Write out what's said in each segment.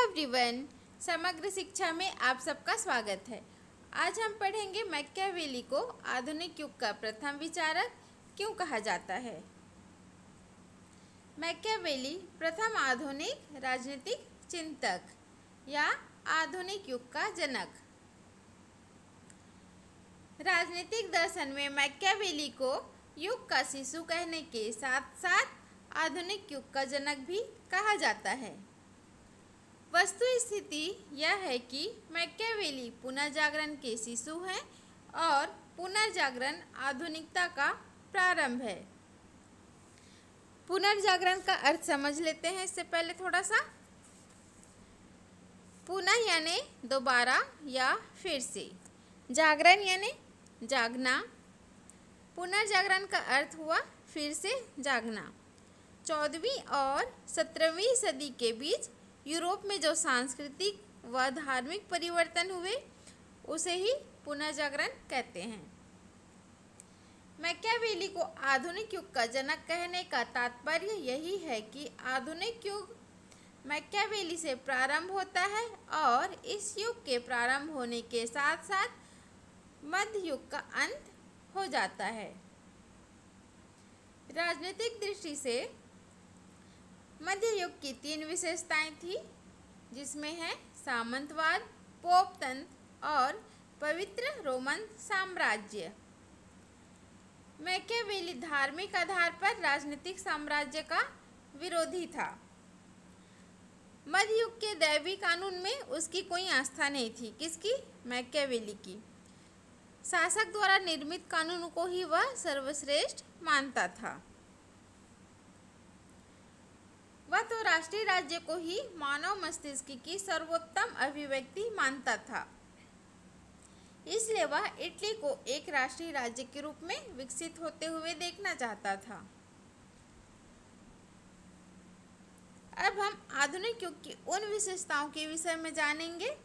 Everyone, समग्र शिक्षा में आप सबका स्वागत है। आज हम पढ़ेंगे मैकियावेली को आधुनिक युग का प्रथम विचारक क्यों कहा जाता है। मैकियावेली प्रथम आधुनिक राजनीतिक चिंतक या आधुनिक युग का जनक। राजनीतिक दर्शन में मैकियावेली को युग का शिशु कहने के साथ साथ आधुनिक युग का जनक भी कहा जाता है। वस्तु स्थिति यह है कि मैकियावेली पुनर्जागरण के शिशु हैं और पुनर्जागरण आधुनिकता का प्रारंभ है। पुनर्जागरण का अर्थ समझ लेते हैं इससे पहले थोड़ा सा। पुनः यानी दोबारा या फिर से, जागरण यानी जागना। पुनर्जागरण का अर्थ हुआ फिर से जागना। 14वीं और 17वीं सदी के बीच यूरोप में जो सांस्कृतिक व धार्मिक परिवर्तन हुए उसे ही पुनर्जागरण कहते हैं। मैकियावेली को आधुनिक युग का जनक कहने का तात्पर्य यही है कि आधुनिक युग मैकियावेली से प्रारंभ होता है और इस युग के प्रारंभ होने के साथ साथ मध्य युग का अंत हो जाता है। राजनीतिक दृष्टि से मध्य युग की 3 विशेषताएं थी, जिसमें है सामंतवाद, पोप तंत्र और पवित्र रोमन साम्राज्य। मैकियावेली धार्मिक आधार पर राजनीतिक साम्राज्य का विरोधी था। मध्य युग के दैवी कानून में उसकी कोई आस्था नहीं थी। किसकी? मैकियावेली की। शासक द्वारा निर्मित कानून को ही वह सर्वश्रेष्ठ मानता था। वह तो राष्ट्रीय राज्य को ही मानव मस्तिष्क की सर्वोत्तम अभिव्यक्ति मानता था। इसलिए वह इटली को एक राष्ट्रीय राज्य के रूप में विकसित होते हुए देखना चाहता था। अब हम आधुनिक युग की उन विशेषताओं के विषय में जानेंगे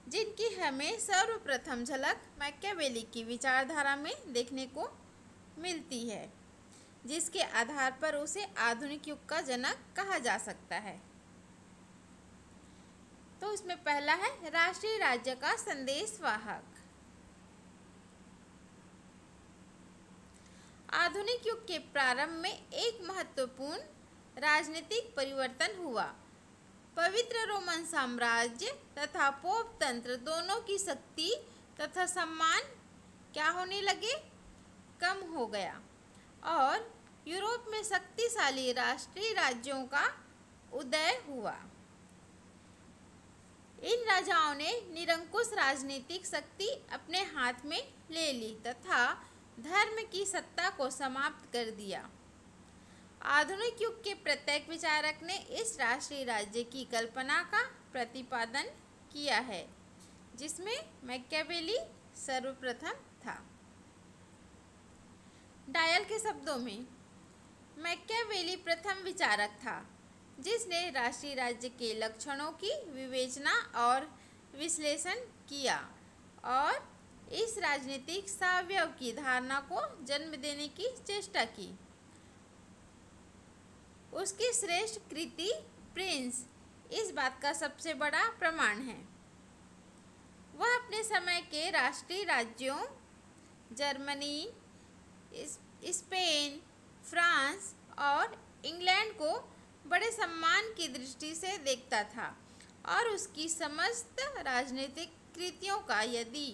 जिनकी हमें सर्वप्रथम झलक मैकियावेली की विचारधारा में देखने को मिलती है, जिसके आधार पर उसे आधुनिक युग का जनक कहा जा सकता है। तो इसमें पहला है राष्ट्रीय राज्य का संदेशवाहक। आधुनिक युग के प्रारंभ में एक महत्वपूर्ण राजनीतिक परिवर्तन हुआ। पवित्र रोमन साम्राज्य तथा पोप तंत्र दोनों की शक्ति तथा सम्मान क्या होने लगे? कम हो गया और यूरोप में शक्तिशाली राष्ट्रीय राज्यों का उदय हुआ। इन राजाओं ने निरंकुश राजनीतिक शक्ति अपने हाथ में ले ली तथा धर्म की सत्ता को समाप्त कर दिया। आधुनिक युग के प्रत्येक विचारक ने इस राष्ट्रीय राज्य की कल्पना का प्रतिपादन किया है, जिसमें मैकियावेली सर्वप्रथम था। डायल के शब्दों में, मैकियावेली प्रथम विचारक था जिसने राष्ट्रीय राज्य के लक्षणों की विवेचना और विश्लेषण किया और इस राजनीतिक सावयव की धारणा को जन्म देने की चेष्टा की। उसकी श्रेष्ठ कृति प्रिंस इस बात का सबसे बड़ा प्रमाण है। वह अपने समय के राष्ट्रीय राज्यों जर्मनी, स्पेन, फ्रांस और इंग्लैंड को बड़े सम्मान की दृष्टि से देखता था और उसकी समस्त राजनीतिक कृतियों का यदि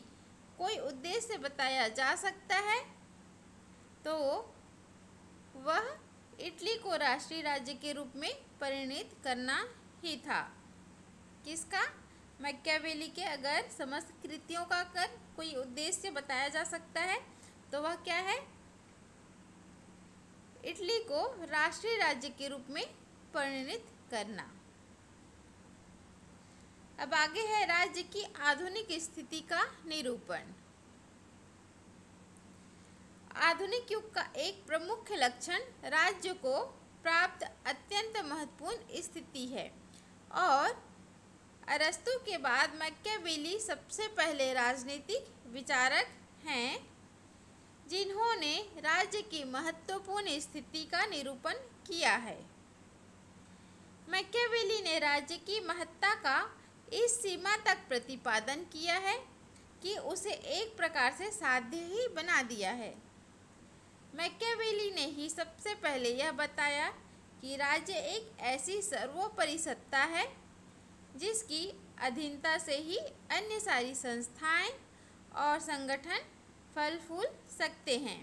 कोई उद्देश्य बताया जा सकता है तो वह इटली को राष्ट्रीय राज्य के रूप में परिणित करना ही था। किसका? मैकियावेली के। अगर समस्त कृतियों का अगर कोई उद्देश्य बताया जा सकता है तो वह क्या है? इटली को राष्ट्रीय राज्य के रूप में परिणित करना। अब आगे है राज्य की आधुनिक स्थिति का निरूपण। आधुनिक युग का एक प्रमुख लक्षण राज्य को प्राप्त अत्यंत महत्वपूर्ण स्थिति है और अरस्तु के बाद मैकियावेली सबसे पहले राजनीतिक विचारक हैं जिन्होंने राज्य की महत्वपूर्ण स्थिति का निरूपण किया है। मैकियावेली मैकियावेली ने राज्य की महत्ता का इस सीमा तक प्रतिपादन किया है कि उसे एक प्रकार से साध्य ही बना दिया है। मैकियावेली ने ही सबसे पहले यह बताया कि राज्य एक ऐसी सर्वोपरि सत्ता है जिसकी अधीनता से ही अन्य सारी संस्थाएं और संगठन फल फूल सकते हैं।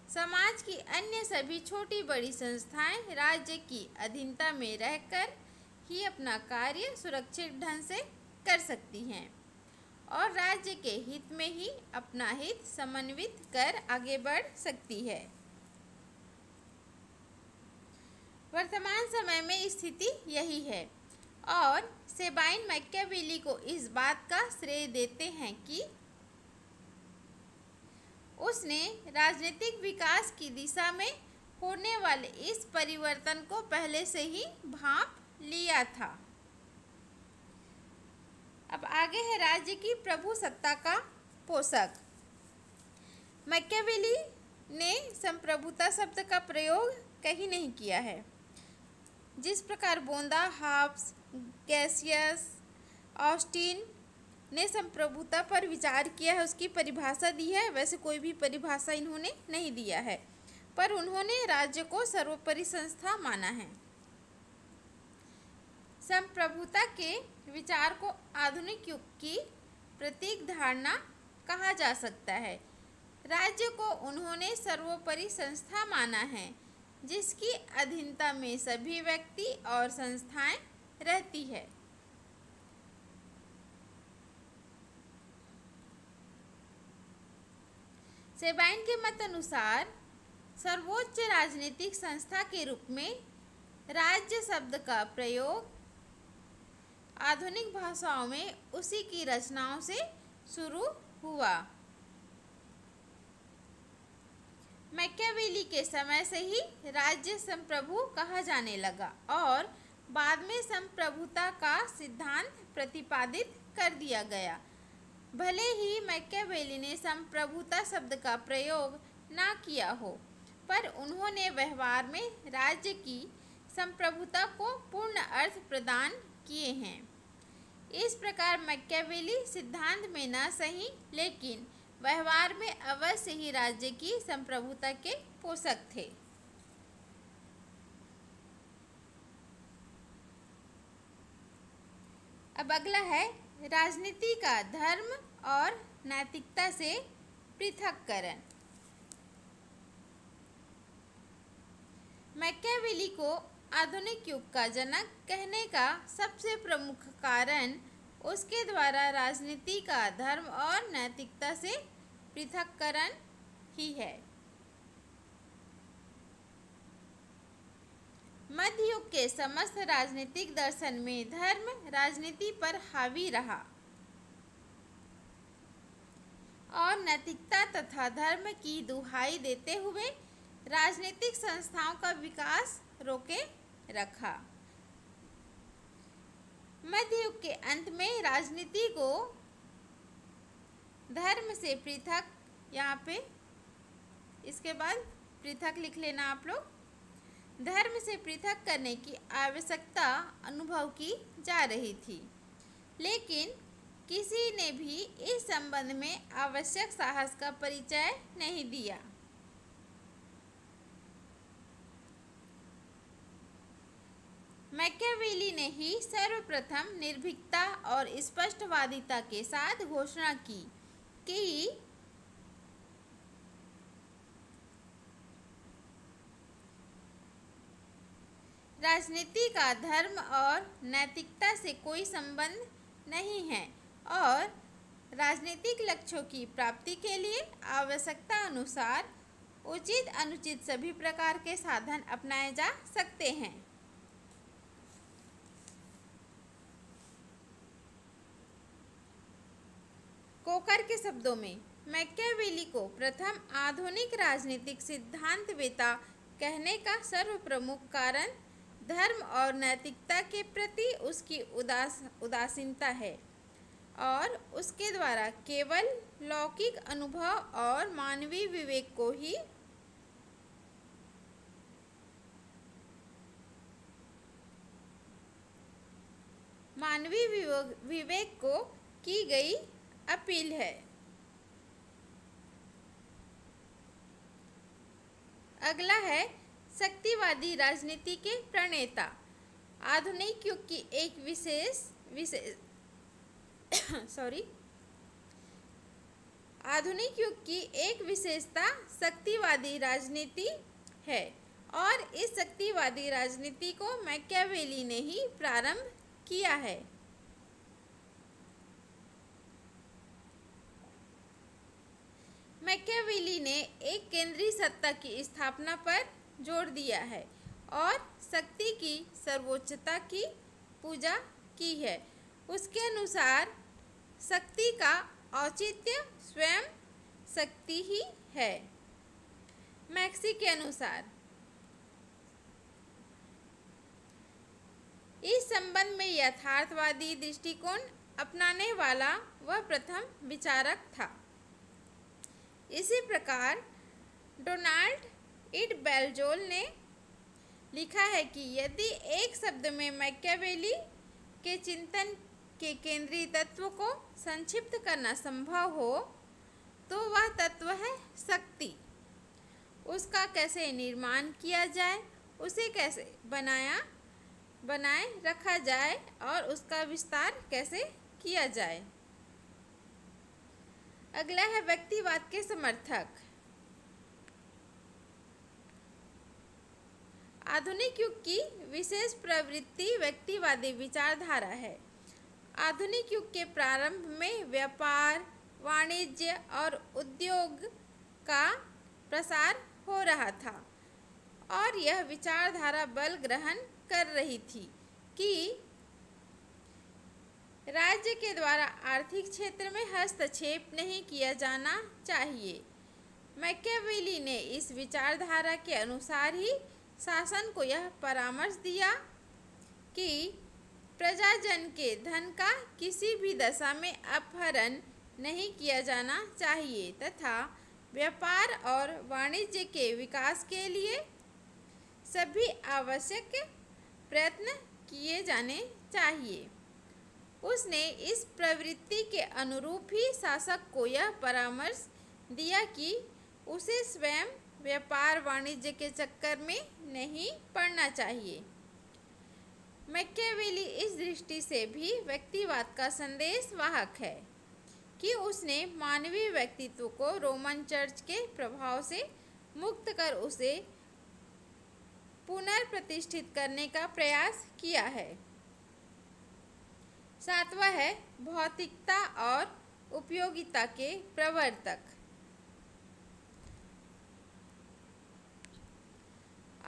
समाज की अन्य सभी छोटी बड़ी संस्थाएं राज्य की अधीनता में रहकर ही अपना कार्य सुरक्षित ढंग से कर सकती हैं और राज्य के हित में ही अपना हित समन्वित कर आगे बढ़ सकती है। वर्तमान समय में स्थिति यही है और सेबाइन मैकियावेली को इस बात का श्रेय देते हैं कि उसने राजनीतिक विकास की दिशा में होने वाले इस परिवर्तन को पहले से ही भांप लिया था। अब आगे है राज्य की प्रभु सत्ता का पोषक। मैकियावेली ने संप्रभुता शब्द का प्रयोग कहीं नहीं किया है। जिस प्रकार बोंदा, हाब्स, गैसियस, ऑस्टिन ने संप्रभुता पर विचार किया है, उसकी परिभाषा दी है, वैसे कोई भी परिभाषा इन्होंने नहीं दिया है, पर उन्होंने राज्य को सर्वोपरि संस्था माना है। संप्रभुता के विचार को आधुनिक युग की प्रतीक धारणा कहा जा सकता है। राज्य को उन्होंने सर्वोपरि संस्था माना है जिसकी अधीनता में सभी व्यक्ति और संस्थाएं रहती है। सेबाइन के मत अनुसार सर्वोच्च राजनीतिक संस्था के रूप में राज्य शब्द का प्रयोग आधुनिक भाषाओं में उसी की रचनाओं से शुरू हुआ। मैकियावेली के समय से ही राज्य संप्रभु कहा जाने लगा और बाद में संप्रभुता का सिद्धांत प्रतिपादित कर दिया गया। भले ही मैकियावेली ने संप्रभुता शब्द का प्रयोग ना किया हो, पर उन्होंने व्यवहार में राज्य की संप्रभुता को पूर्ण अर्थ प्रदान किए हैं। इस प्रकार मैकियावेली सिद्धांत में न सही लेकिन व्यवहार में अवश्य ही राज्य की संप्रभुता के पोषक थे। अब अगला है राजनीति का धर्म और नैतिकता से पृथक्करण। मैकियावेली को आधुनिक युग का जनक कहने का सबसे प्रमुख कारण उसके द्वारा राजनीति का धर्म और नैतिकता से पृथक्करण ही है। मध्य युग के समस्त राजनीतिक दर्शन में धर्म राजनीति पर हावी रहा और नैतिकता तथा धर्म की दुहाई देते हुए राजनीतिक संस्थाओं का विकास रोके रखा। मध्य युग के अंत में राजनीति को धर्म से पृथक, यहाँ पे इसके बाद पृथक लिख लेना आप लोग, धर्म से पृथक करने की आवश्यकता अनुभव की जा रही थी, लेकिन किसी ने भी इस संबंध में आवश्यक साहस का परिचय नहीं दिया। मैकियावेली ने ही सर्वप्रथम निर्भीकता और स्पष्टवादिता के साथ घोषणा की कि राजनीति का धर्म और नैतिकता से कोई संबंध नहीं है और राजनीतिक लक्ष्यों की प्राप्ति के लिए आवश्यकता अनुसार उचित अनुचित सभी प्रकार के साधन अपनाए जा सकते हैं। कोकर के शब्दों में मैकियावेली को प्रथम आधुनिक राजनीतिक सिद्धांतवेत्ता कहने का सर्वप्रमुख कारण धर्म और नैतिकता के प्रति उसकी उदासीनता है और उसके द्वारा केवल लौकिक अनुभव और मानवीय विवेक को ही मानवीय विवेक को की गई अपील है। अगला है शक्तिवादी राजनीति के प्रणेता। आधुनिक युग की एक आधुनिक युग की एक विशेषता शक्तिवादी राजनीति है और इस शक्तिवादी राजनीति को मैकियावेली ने ही प्रारंभ किया है। मैकियावेली ने एक केंद्रीय सत्ता की स्थापना पर जोर दिया है और शक्ति की सर्वोच्चता की पूजा की है। उसके अनुसार शक्ति का औचित्य स्वयं शक्ति ही है। मैक्सी के अनुसार इस संबंध में यथार्थवादी दृष्टिकोण अपनाने वाला वह प्रथम विचारक था। इसी प्रकार डोनाल्ड इड बेल्जोल ने लिखा है कि यदि एक शब्द में मैकियावेली के चिंतन के केंद्रीय तत्व को संक्षिप्त करना संभव हो तो वह तत्व है शक्ति। उसका कैसे निर्माण किया जाए, उसे कैसे बनाए रखा जाए और उसका विस्तार कैसे किया जाए। अगला है व्यक्तिवाद के समर्थक। आधुनिक युग की विशेष प्रवृत्ति व्यक्तिवादी विचारधारा है। आधुनिक युग के प्रारंभ में व्यापार, वाणिज्य और उद्योग का प्रसार हो रहा था और यह विचारधारा बल ग्रहण कर रही थी कि राज्य के द्वारा आर्थिक क्षेत्र में हस्तक्षेप नहीं किया जाना चाहिए। मैकियावेली ने इस विचारधारा के अनुसार ही शासन को यह परामर्श दिया कि प्रजाजन के धन का किसी भी दशा में अपहरण नहीं किया जाना चाहिए तथा व्यापार और वाणिज्य के विकास के लिए सभी आवश्यक प्रयत्न किए जाने चाहिए। उसने इस प्रवृत्ति के अनुरूप ही शासक को यह परामर्श दिया कि उसे स्वयं व्यापार वाणिज्य के चक्कर में नहीं पड़ना चाहिए। मैकियावेली इस दृष्टि से भी व्यक्तिवाद का संदेश वाहक है कि उसने मानवीय व्यक्तित्व को रोमन चर्च के प्रभाव से मुक्त कर उसे पुनर्प्रतिष्ठित करने का प्रयास किया है। सातवां है भौतिकता और उपयोगिता के प्रवर्तक।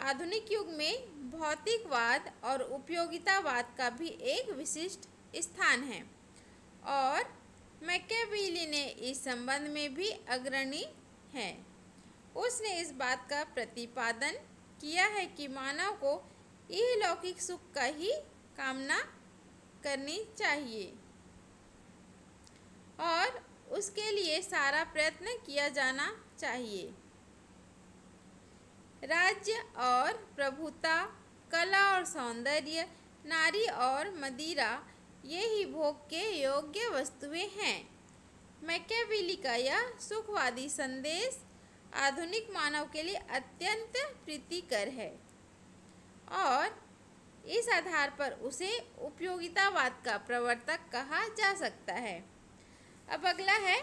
आधुनिक युग में भौतिकवाद और उपयोगितावाद का भी एक विशिष्ट स्थान है और मैकियावेली ने इस संबंध में भी अग्रणी है। उसने इस बात का प्रतिपादन किया है कि मानव को इहलौकिक सुख का ही कामना करनी चाहिए और उसके लिए सारा प्रयत्न किया जाना चाहिए। राज्य और प्रभुता, कला और सौंदर्य, नारी और मदिरा ये ही भोग के योग्य वस्तुएं हैं। मैकियावेली का यह सुखवादी संदेश आधुनिक मानव के लिए अत्यंत प्रीतिकर है और इस आधार पर उसे उपयोगितावाद का प्रवर्तक कहा जा सकता है। अब अगला है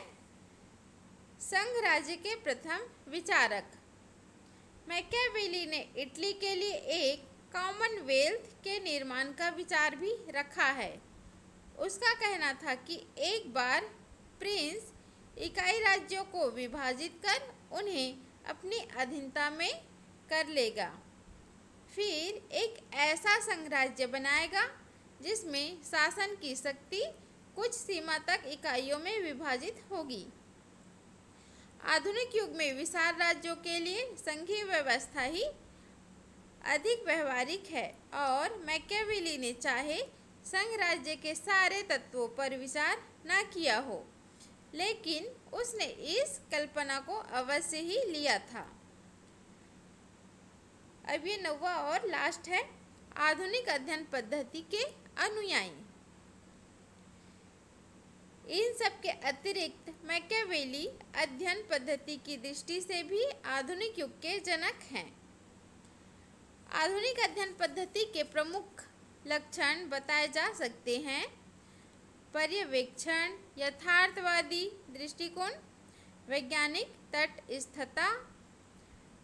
संघ राज्य के प्रथम विचारक। मैकियावेली ने इटली के लिए एक कॉमनवेल्थ के निर्माण का विचार भी रखा है। उसका कहना था कि एक बार प्रिंस इकाई राज्यों को विभाजित कर उन्हें अपनी अधीनता में कर लेगा, फिर एक ऐसा संघराज्य बनाएगा जिसमें शासन की शक्ति कुछ सीमा तक इकाइयों में विभाजित होगी। आधुनिक युग में विशाल राज्यों के लिए संघीय व्यवस्था ही अधिक व्यवहारिक है और मैकियावेली ने चाहे संघ राज्य के सारे तत्वों पर विचार न किया हो, लेकिन उसने इस कल्पना को अवश्य ही लिया था। अब ये 9वां और लास्ट है आधुनिक अध्ययन पद्धति के अनुयायी। इन सब के अतिरिक्त मैकियावेली अध्ययन पद्धति की दृष्टि से भी आधुनिक युग के जनक हैं। आधुनिक अध्ययन पद्धति के प्रमुख लक्षण बताए जा सकते हैं: पर्यवेक्षण, यथार्थवादी दृष्टिकोण, वैज्ञानिक तटस्थता,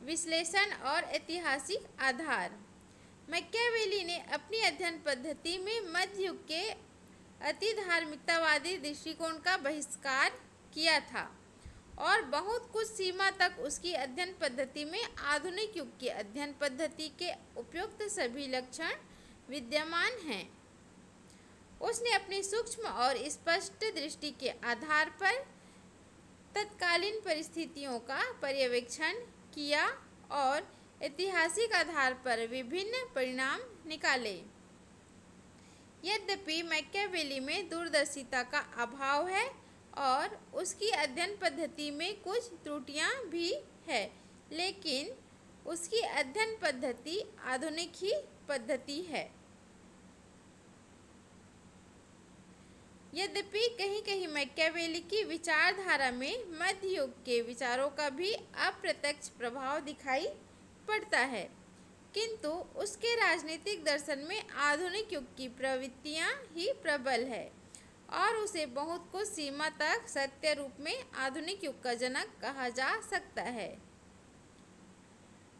विश्लेषण और ऐतिहासिक आधार। मैकियावेली ने अपनी अध्ययन पद्धति में मध्य युग के अति धार्मिकतावादी दृष्टिकोण का बहिष्कार किया था और बहुत कुछ सीमा तक उसकी अध्ययन पद्धति में आधुनिक युग की अध्ययन पद्धति के उपयुक्त सभी लक्षण विद्यमान हैं। उसने अपनी सूक्ष्म और स्पष्ट दृष्टि के आधार पर तत्कालीन परिस्थितियों का पर्यवेक्षण किया और ऐतिहासिक आधार पर विभिन्न परिणाम निकाले। यद्यपि मैकियावेली में दूरदर्शिता का अभाव है और उसकी अध्ययन पद्धति में कुछ त्रुटियां भी है, लेकिन उसकी अध्ययन पद्धति आधुनिक ही पद्धति है। यद्यपि कहीं कहीं मैकियावेली की विचारधारा में मध्य युग के विचारों का भी अप्रत्यक्ष प्रभाव दिखाई पड़ता है, किंतु उसके राजनीतिक दर्शन में आधुनिक युग की प्रवृत्तियां ही प्रबल है और उसे बहुत कुछ सीमा तक सत्य रूप में आधुनिक युग का जनक कहा जा सकता है।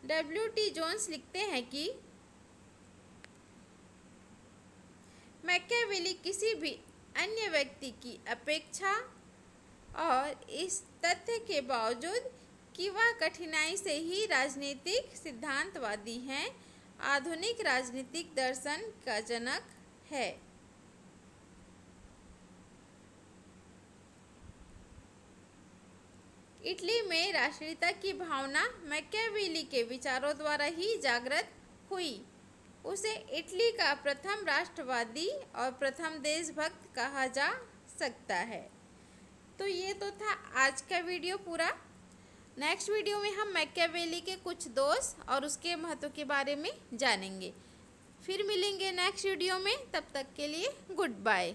W.T. जोन्स लिखते हैं कि मैकियावेली किसी भी अन्य व्यक्ति की अपेक्षा और इस तथ्य के बावजूद कि वह कठिनाई से ही राजनीतिक सिद्धांतवादी हैं, आधुनिक राजनीतिक दर्शन का जनक है। इटली में राष्ट्रीयता की भावना मैकियावेली के विचारों द्वारा ही जागृत हुई। उसे इटली का प्रथम राष्ट्रवादी और प्रथम देशभक्त कहा जा सकता है। तो ये तो था आज का वीडियो पूरा। नेक्स्ट वीडियो में हम मैकियावेली के कुछ दोष और उसके महत्व के बारे में जानेंगे। फिर मिलेंगे नेक्स्ट वीडियो में, तब तक के लिए गुड बाय।